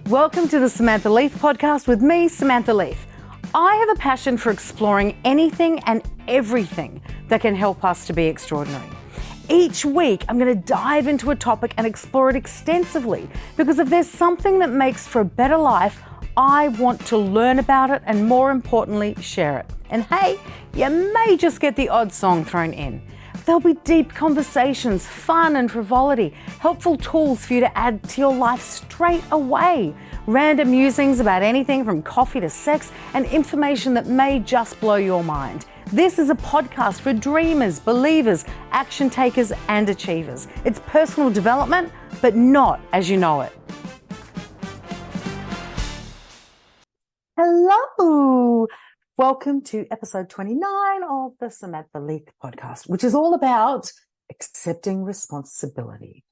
Welcome to the Samantha Leith podcast with me, Samantha Leith. I have a passion for exploring anything and everything that can help us to be extraordinary. Each week, I'm going to dive into a topic and explore it extensively because if there's something that makes for a better life, I want to learn about it and, more importantly, share it. And hey, you may just get the odd song thrown in. There'll be deep conversations, fun and frivolity, helpful tools for you to add to your life straight away, random musings about anything from coffee to sex, and information that may just blow your mind. This is a podcast for dreamers, believers, action takers, and achievers. It's personal development, but not as you know it. Hello. Welcome to episode 29 of the Samantha Leith podcast, which is all about accepting responsibility.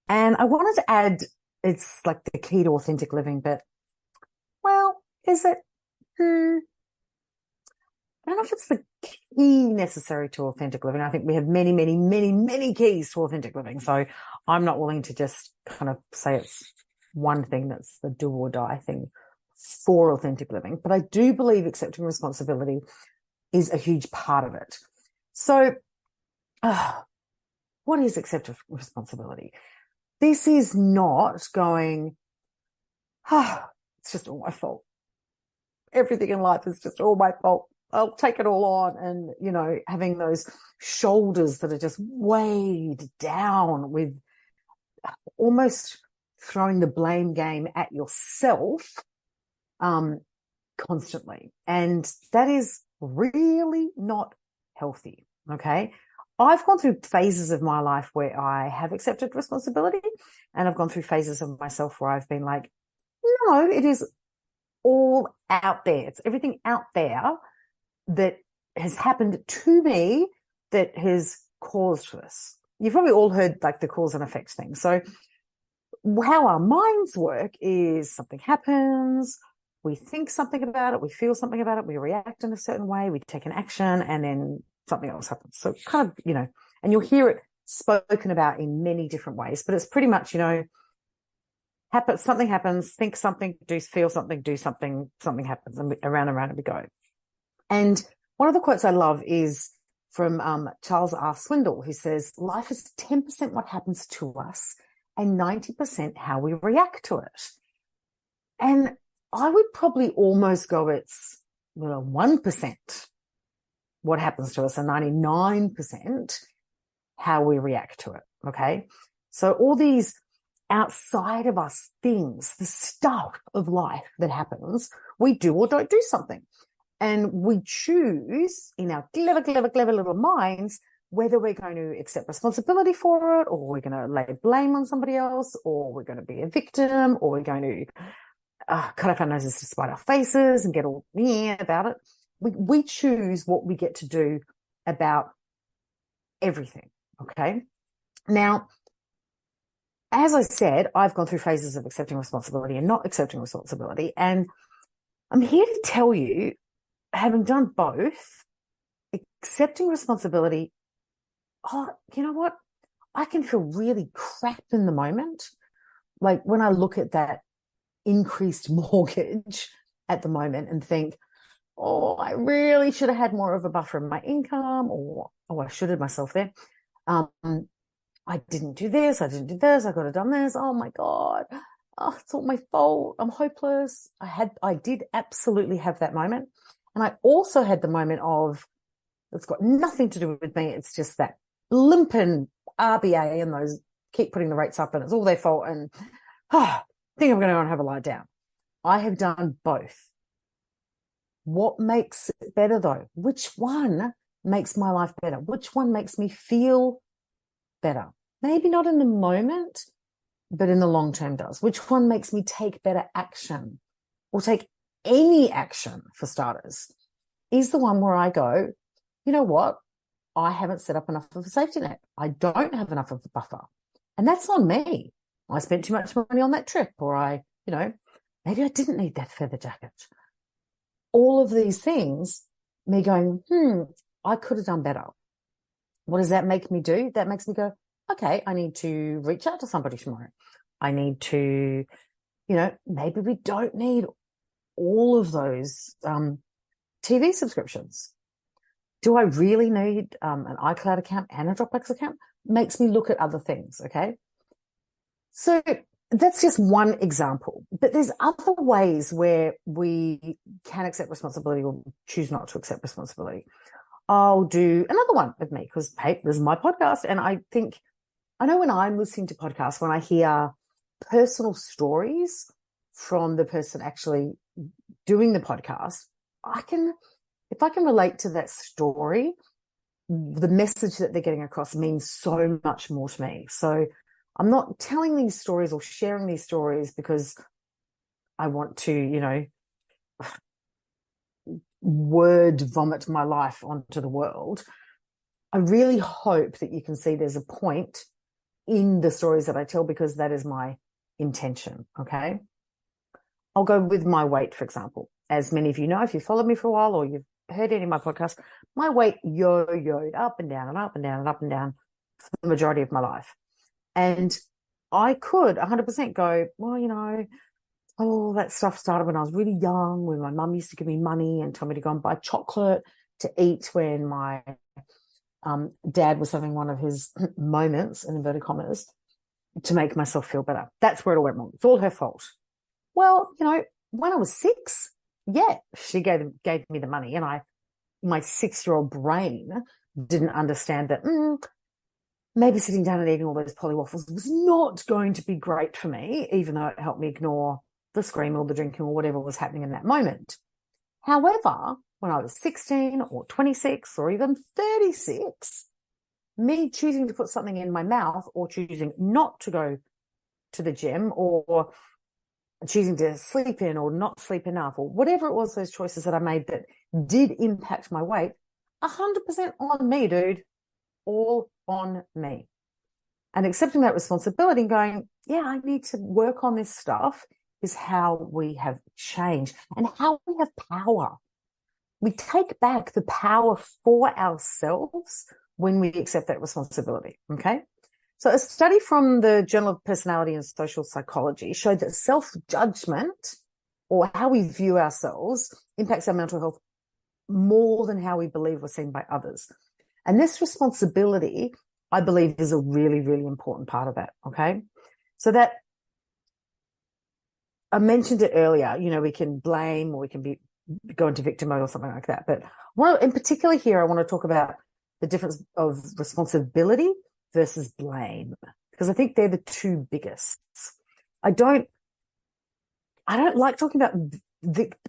And I wanted to add, it's like the key to authentic living, but, well, is it? I don't know if it's the key necessary to authentic living. I think we have many keys to authentic living. So I'm not willing to just kind of say it's one thing that's the do or die thing for authentic living. But I do believe accepting responsibility is a huge part of it. So what is accepting responsibility? This is not going, it's just all my fault. Everything in life is just all my fault. I'll take it all on. And, you know, having those shoulders that are just weighed down with almost throwing the blame game at yourself constantly. And that is really not healthy. Okay. I've gone through phases of my life where I have accepted responsibility, and I've gone through phases of myself where I've been like, no, it is all out there. It's everything out there that has happened to me that has caused this. You've probably all heard like the cause and effect thing. So how our minds work is something happens, we think something about it, we feel something about it, we react in a certain way, we take an action, and then something else happens. So kind of, you know, and you'll hear it spoken about in many different ways, but it's pretty much, you know, something happens, think something, feel something, do something, something happens, and around and around we go. And one of the quotes I love is from Charles R. Swindoll, who says, life is 10% what happens to us and 90% how we react to it. And I would probably almost go it's 1% what happens to us and 99% how we react to it, okay? So all these outside of us things, the stuff of life that happens, we do or don't do something. And we choose in our clever little minds whether we're going to accept responsibility for it, or we're going to lay blame on somebody else, or we're going to be a victim, or we're going to cut off our noses to spite our faces and get all about it. We choose what we get to do about everything, okay? Now, as I said, I've gone through phases of accepting responsibility and not accepting responsibility, and I'm here to tell you, having done both, accepting responsibility, you know what? I can feel really crap in the moment. Like when I look at that increased mortgage at the moment and think, I really should have had more of a buffer in my income, or, I should have myself there. I didn't do this. I could have done this. Oh my God. It's all my fault. I'm hopeless. I did absolutely have that moment. And I also had the moment of, it's got nothing to do with me. It's just that limping RBA and those keep putting the rates up and it's all their fault. And I think I'm going to go and have a lie down. I have done both. What makes it better though? Which one makes my life better? Which one makes me feel better? Maybe not in the moment, but in the long term does. Which one makes me take better action or take any action for starters is the one where I go, you know what? I haven't set up enough of a safety net. I don't have enough of a buffer. And that's on me. I spent too much money on that trip, or maybe I didn't need that feather jacket. All of these things, me going, I could have done better. What does that make me do? That makes me go, okay, I need to reach out to somebody tomorrow. I need to, maybe we don't need all of those TV subscriptions. Do I really need an iCloud account and a Dropbox account? Makes me look at other things, okay? So that's just one example. But there's other ways where we can accept responsibility or choose not to accept responsibility. I'll do another one with me because, hey, this is my podcast. And I know when I'm listening to podcasts, when I hear personal stories from the person actually doing the podcast, if I can relate to that story, the message that they're getting across means so much more to me. So I'm not telling these stories or sharing these stories because I want to, word vomit my life onto the world. I really hope that you can see there's a point in the stories that I tell because that is my intention, okay? I'll go with my weight, for example. As many of you know, if you've followed me for a while or you've heard any of my podcasts, my weight yo-yoed up and down and up and down and up and down for the majority of my life. And I could 100% go, well, that stuff started when I was really young, when my mum used to give me money and tell me to go and buy chocolate to eat when my dad was having one of his moments, in inverted commas, to make myself feel better. That's where it all went wrong. It's all her fault. Well, when I was 6, yeah, she gave me the money, and my 6-year-old brain didn't understand that maybe sitting down and eating all those polly waffles was not going to be great for me, even though it helped me ignore the screaming or the drinking or whatever was happening in that moment. However, when I was 16 or 26 or even 36, me choosing to put something in my mouth or choosing not to go to the gym or choosing to sleep in or not sleep enough or whatever it was, those choices that I made that did impact my weight, 100% on me, dude. All on me. And accepting that responsibility and going, yeah, I need to work on this stuff is how we have change and how we have power. We take back the power for ourselves when we accept that responsibility, okay? So a study from the Journal of Personality and Social Psychology showed that self-judgment, or how we view ourselves, impacts our mental health more than how we believe we're seen by others. And this responsibility, I believe, is a really, really important part of that, okay? So that, I mentioned it earlier, we can blame or we can go into victim mode or something like that. But in particular here, I want to talk about the difference of responsibility versus blame, because I think they're the two biggest. I don't like talking about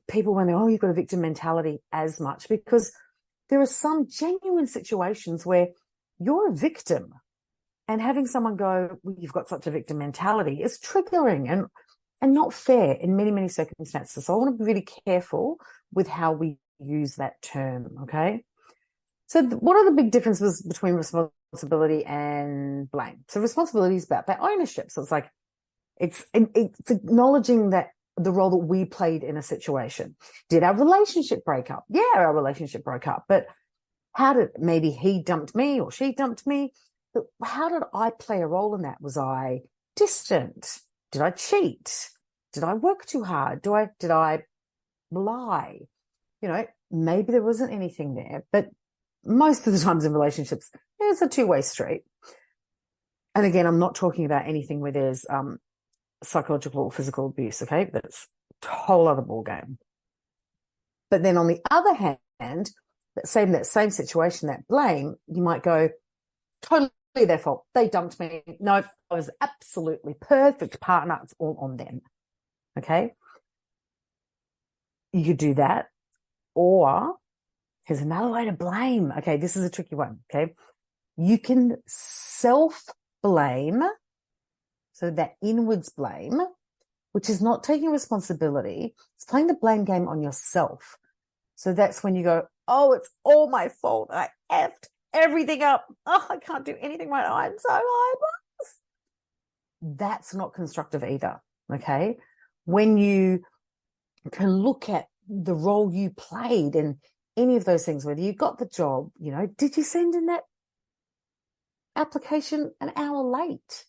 people when you've got a victim mentality as much, because there are some genuine situations where you're a victim and having someone go, well, you've got such a victim mentality is triggering and not fair in many, many circumstances. So I want to be really careful with how we use that term, okay? So what are the big differences between responsibility and blame? So responsibility is about ownership. So it's acknowledging that the role that we played in a situation. Did our relationship break up? Yeah, our relationship broke up. But maybe he dumped me or she dumped me. But how did I play a role in that? Was I distant? Did I cheat? Did I work too hard? Did I lie? Maybe there wasn't anything there, but most of the times in relationships, it's a two-way street. And again, I'm not talking about anything where there's psychological or physical abuse, okay? That's a whole other ballgame. But then on the other hand, that same situation, that blame, you might go, totally their fault. They dumped me. No, I was absolutely perfect partner. It's all on them, okay? You could do that. Or here's another way to blame. Okay, this is a tricky one, okay? You can self-blame, so that inwards blame, which is not taking responsibility. It's playing the blame game on yourself. So that's when you go, oh, it's all my fault. I effed everything up. Oh, I can't do anything right. I'm so hopeless. That's not constructive either, okay? When you can look at the role you played in any of those things, whether you got the job, did you send in that application an hour late?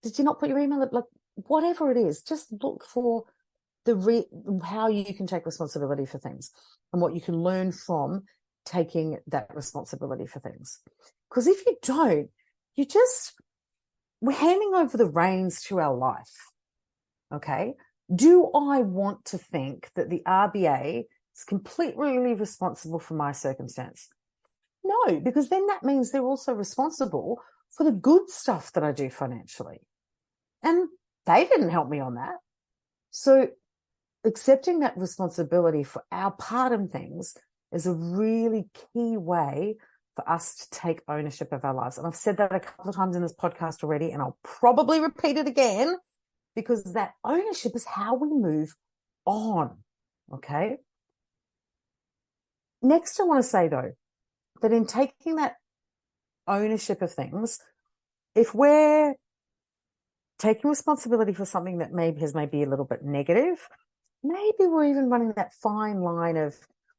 Did you not put your email whatever it is, just look for how you can take responsibility for things and what you can learn from taking that responsibility for things. Because if you don't, we're handing over the reins to our life. Okay. Do I want to think that the RBA is completely responsible for my circumstance? No, because then that means they're also responsible for the good stuff that I do financially. And they didn't help me on that. So accepting that responsibility for our part in things is a really key way for us to take ownership of our lives. And I've said that a couple of times in this podcast already, and I'll probably repeat it again, because that ownership is how we move on. Okay. Next, I want to say, though, that in taking that ownership of things, if we're taking responsibility for something that maybe a little bit negative, maybe we're even running that fine line of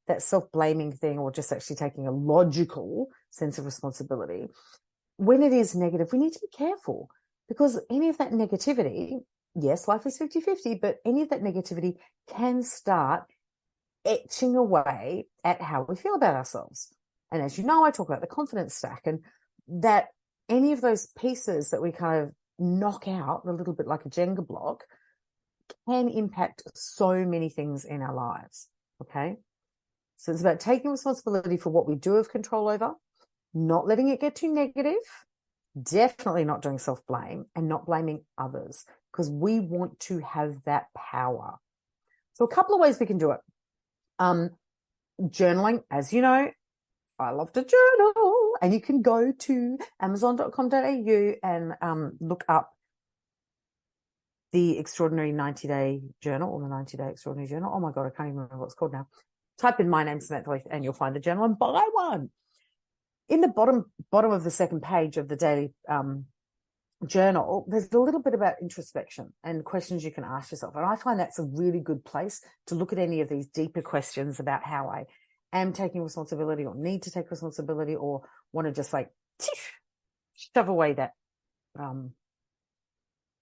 that self-blaming thing, or just actually taking a logical sense of responsibility. When it is negative, we need to be careful, because any of that negativity, yes, life is 50-50, but any of that negativity can start etching away at how we feel about ourselves. And as you know, I talk about the confidence stack, and that any of those pieces that we kind of knock out a little bit like a Jenga block can impact so many things in our lives. Okay. So it's about taking responsibility for what we do have control over, not letting it get too negative, definitely not doing self-blame, and not blaming others, because we want to have that power. So a couple of ways we can do it. Journaling, as you know, I love to journal, and you can go to amazon.com.au and look up the Extraordinary 90-Day Journal, or the 90-Day Extraordinary Journal. Oh my God, I can't even remember what it's called now. Type in my name, Samantha Leith, and you'll find the journal and buy one. In the bottom of the second page of the daily journal, there's a little bit about introspection and questions you can ask yourself. And I find that's a really good place to look at any of these deeper questions about how I am taking responsibility, or need to take responsibility, or want to just like shove away that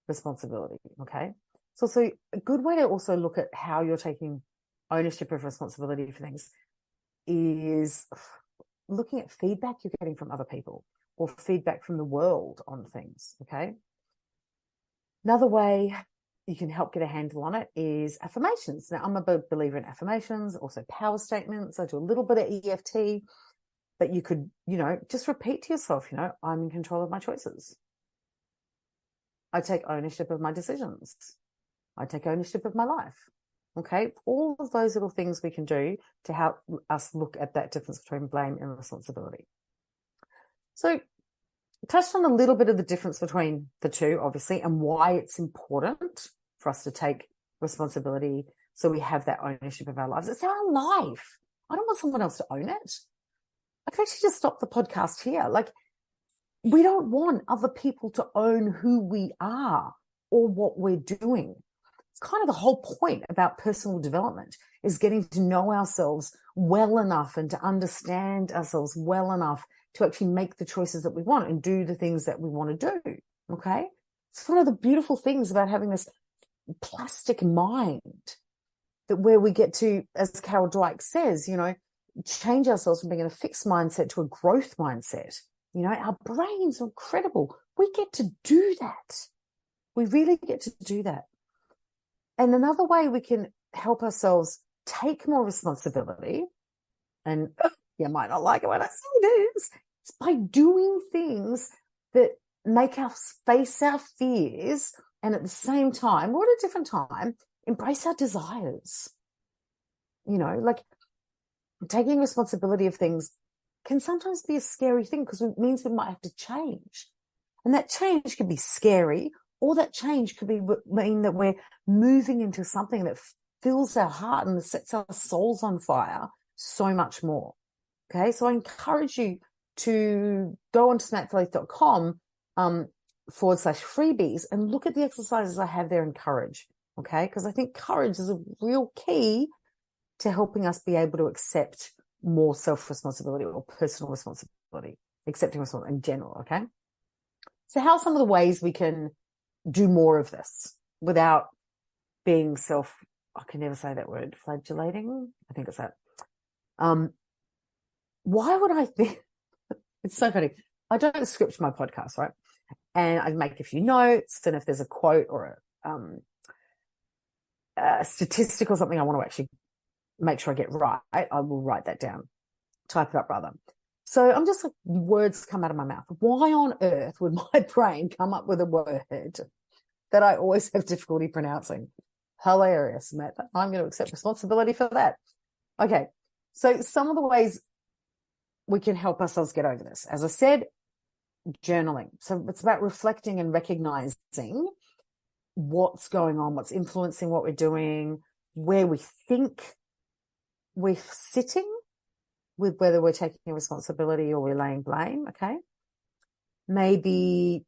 responsibility. Okay. So a good way to also look at how you're taking ownership of responsibility for things is looking at feedback you're getting from other people, or feedback from the world on things. Okay. Another way you can help get a handle on it is affirmations. Now, I'm a big believer in affirmations, also power statements. I do a little bit of EFT, but you could, just repeat to yourself, I'm in control of my choices. I take ownership of my decisions. I take ownership of my life. Okay. All of those little things we can do to help us look at that difference between blame and responsibility. So I touched on a little bit of the difference between the two, obviously, and why it's important for us to take responsibility so we have that ownership of our lives. It's our life. I don't want someone else to own it. I could actually just stop the podcast here. Like, we don't want other people to own who we are or what we're doing. It's kind of the whole point about personal development, is getting to know ourselves well enough and to understand ourselves well enough to actually make the choices that we want and do the things that we want to do. Okay. It's one of the beautiful things about having this plastic mind, that where we get to, as Carol Dweck says, change ourselves from being in a fixed mindset to a growth mindset. Our brains are incredible. We get to do that. We really get to do that. And another way we can help ourselves take more responsibility, and you might not like it when I say this, is by doing things that make us face our fears, and at the same time, or at a different time, embrace our desires. Like, taking responsibility of things can sometimes be a scary thing, because it means we might have to change. And that change can be scary, or that change could mean that we're moving into something that fills our heart and sets our souls on fire so much more. Okay. So I encourage you to go on to smacktheleith.com /freebies and look at the exercises I have there in courage. Okay. Because I think courage is a real key to helping us be able to accept more self-responsibility, or personal responsibility, accepting responsibility in general. Okay. So how are some of the ways we can do more of this? without being I can never say that word, flagellating. I think it's that. Why would I think, it's so funny. I don't script my podcast, right? And I make a few notes, and if there's a quote or a statistic or something I want to actually make sure I get right, I will write that down, type it up rather. So I'm just like, words come out of my mouth. Why on earth would my brain come up with a word that I always have difficulty pronouncing? Hilarious, Matt. I'm going to accept responsibility for that. Okay. So some of the ways we can help ourselves get over this, as I said, journaling. So it's about reflecting and recognizing what's going on, what's influencing what we're doing, where we think we're sitting with whether we're taking responsibility or we're laying blame. Okay. Maybe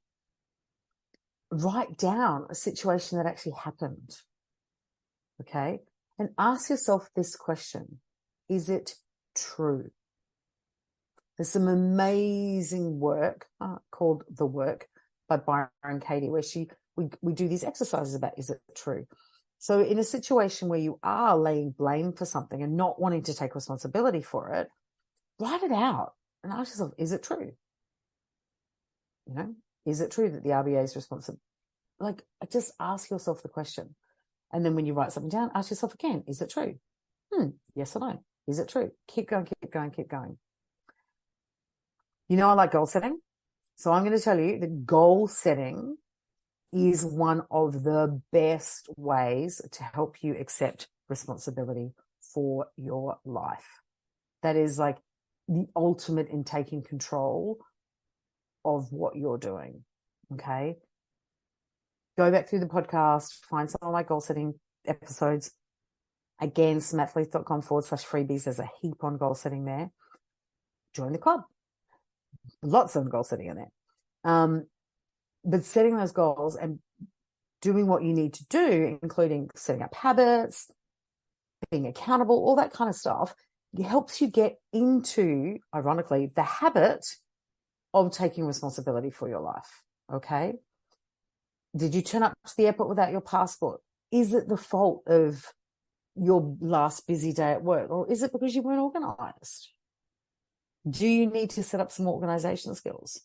write down a situation that actually happened. Okay. And ask yourself this question: is it true? There's some amazing work called The Work by Byron Katie, where we do these exercises about, is it true? So in a situation where you are laying blame for something and not wanting to take responsibility for it, write it out and ask yourself, is it true? You know, is it true that the RBA is responsible? Like, just ask yourself the question. And then when you write something down, ask yourself again, is it true? Yes or no? Is it true? Keep going, keep going, keep going. You know, I like goal setting. So I'm going to tell you that goal setting is one of the best ways to help you accept responsibility for your life. That is like the ultimate in taking control of what you're doing. Okay. Go back through the podcast, find some of my goal setting episodes. Again, smathleith.com/freebies. There's a heap on goal setting there. Join the club. Lots of goal setting in there. But setting those goals and doing what you need to do, including setting up habits, being accountable, all that kind of stuff, it helps you get into, ironically, the habit of taking responsibility for your life. Okay. Did you turn up to the airport without your passport? Is it the fault of your last busy day at work, or is it because you weren't organized? Do you need to set up some organization skills?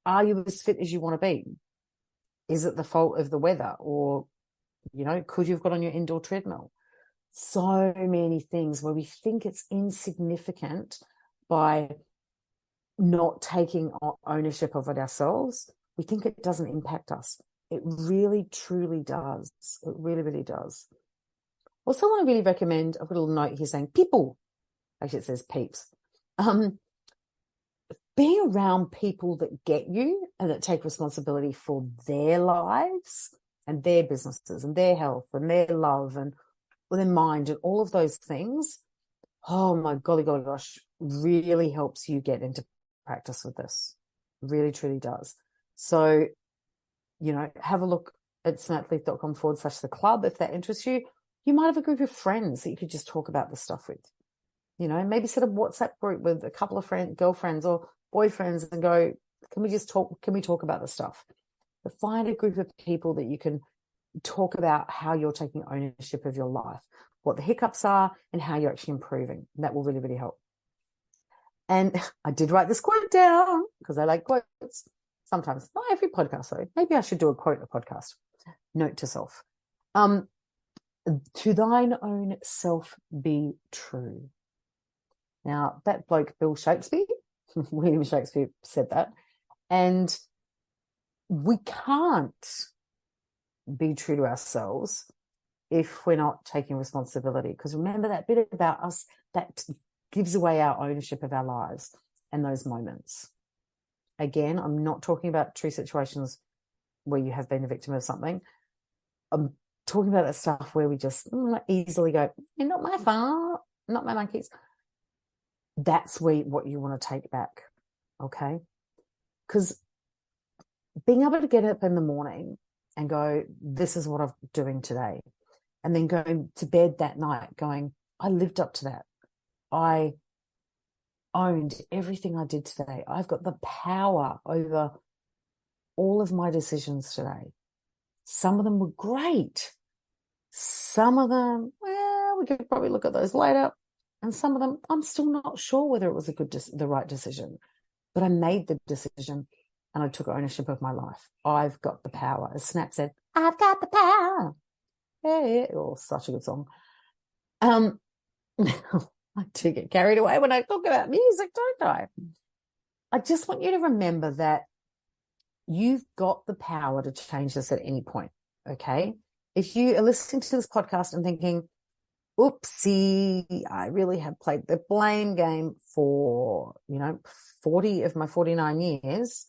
Are you as fit as you want to be? Is it the fault of the weather? Or, you know, could you have got on your indoor treadmill? So many things where we think it's insignificant by not taking ownership of it ourselves. We think it doesn't impact us. It really, truly does. It really, really does. Also, I want to really recommend, I've got a little note here saying people. Actually, it says peeps. Being around people that get you and that take responsibility for their lives and their businesses and their health and their love and their mind and all of those things, oh my golly gosh, really helps you get into practice with this. Really, truly does. So, you know, have a look at smartleaf.com/the club if that interests you. You might have a group of friends that you could just talk about this stuff with. You know, maybe set a WhatsApp group with a couple of girlfriends or boyfriends and go, can we talk about this stuff? But find a group of people that you can talk about how you're taking ownership of your life, what the hiccups are, and how you're actually improving. That will really, really help. And I did write this quote down because I like quotes. Sometimes, not every podcast though. Maybe I should do a quote a podcast. Note to self. To thine own self be true. Now, that bloke, Bill Shakespeare, William Shakespeare said that. And we can't be true to ourselves if we're not taking responsibility. Because remember that bit about us that gives away our ownership of our lives and those moments. Again, I'm not talking about true situations where you have been a victim of something. I'm talking about that stuff where we just easily go, not my fault, not my monkeys. That's what you want to take back, okay? Because being able to get up in the morning and go, this is what I'm doing today, and then going to bed that night going, I lived up to that. I owned everything I did today. I've got the power over all of my decisions today. Some of them were great. Some of them, well, we could probably look at those later. And some of them, I'm still not sure whether it was the right decision. But I made the decision and I took ownership of my life. I've got the power. As Snap said, I've got the power. Hey, oh, such a good song. I do get carried away when I talk about music, don't I? I just want you to remember that you've got the power to change this at any point, okay? If you are listening to this podcast and thinking, oopsie, I really have played the blame game for, 40 of my 49 years,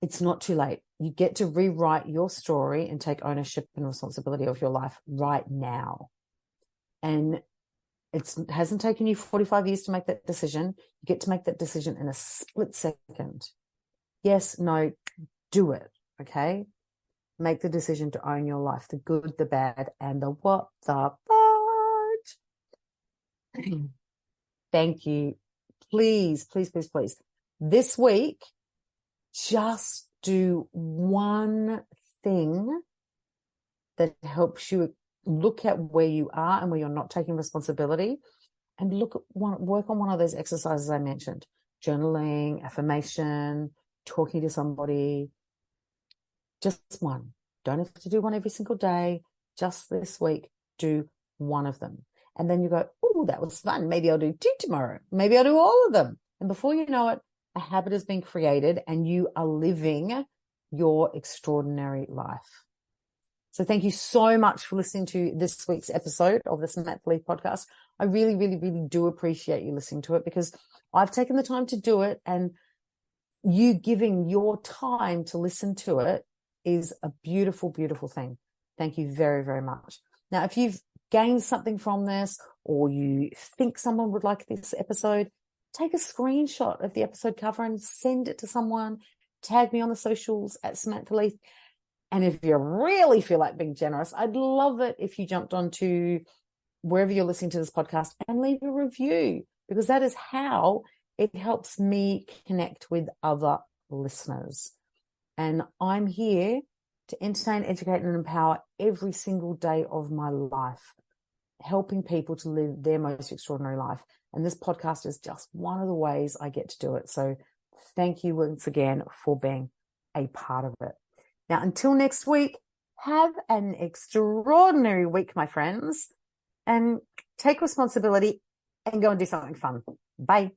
it's not too late. You get to rewrite your story and take ownership and responsibility of your life right now. And it hasn't taken you 45 years to make that decision. You get to make that decision in a split second. Yes, no, do it, okay? Make the decision to own your life, the good, the bad, and the what the fudge. Thank you. Please, please, please, please. This week, just do one thing that helps you look at where you are and where you're not taking responsibility, and work on one of those exercises I mentioned: journaling, affirmation, talking to somebody. Just one. Don't have to do one every single day. Just this week, do one of them. And then you go, oh, that was fun. Maybe I'll do 2 tomorrow. Maybe I'll do all of them. And before you know it, a habit has been created and you are living your extraordinary life. So thank you so much for listening to this week's episode of the Samantha Leith podcast. I really, really, really do appreciate you listening to it, because I've taken the time to do it, and you giving your time to listen to it is a beautiful, beautiful thing. Thank you very, very much. Now, if you've gained something from this, or you think someone would like this episode, take a screenshot of the episode cover and send it to someone. Tag me on the socials at Samantha Leith. And if you really feel like being generous, I'd love it if you jumped onto wherever you're listening to this podcast and leave a review, because that is how it helps me connect with other listeners. And I'm here to entertain, educate, and empower every single day of my life, helping people to live their most extraordinary life. And this podcast is just one of the ways I get to do it. So thank you once again for being a part of it. Now, until next week, have an extraordinary week, my friends, and take responsibility and go and do something fun. Bye.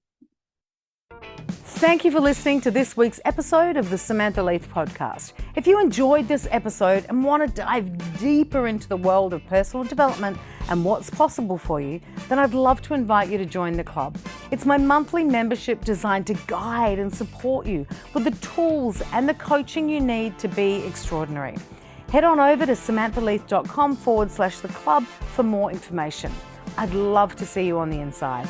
Thank you for listening to this week's episode of the Samantha Leith podcast. If you enjoyed this episode and want to dive deeper into the world of personal development and what's possible for you, then I'd love to invite you to join the club. It's my monthly membership designed to guide and support you with the tools and the coaching you need to be extraordinary. Head on over to samanthaleith.com/the club for more information. I'd love to see you on the inside.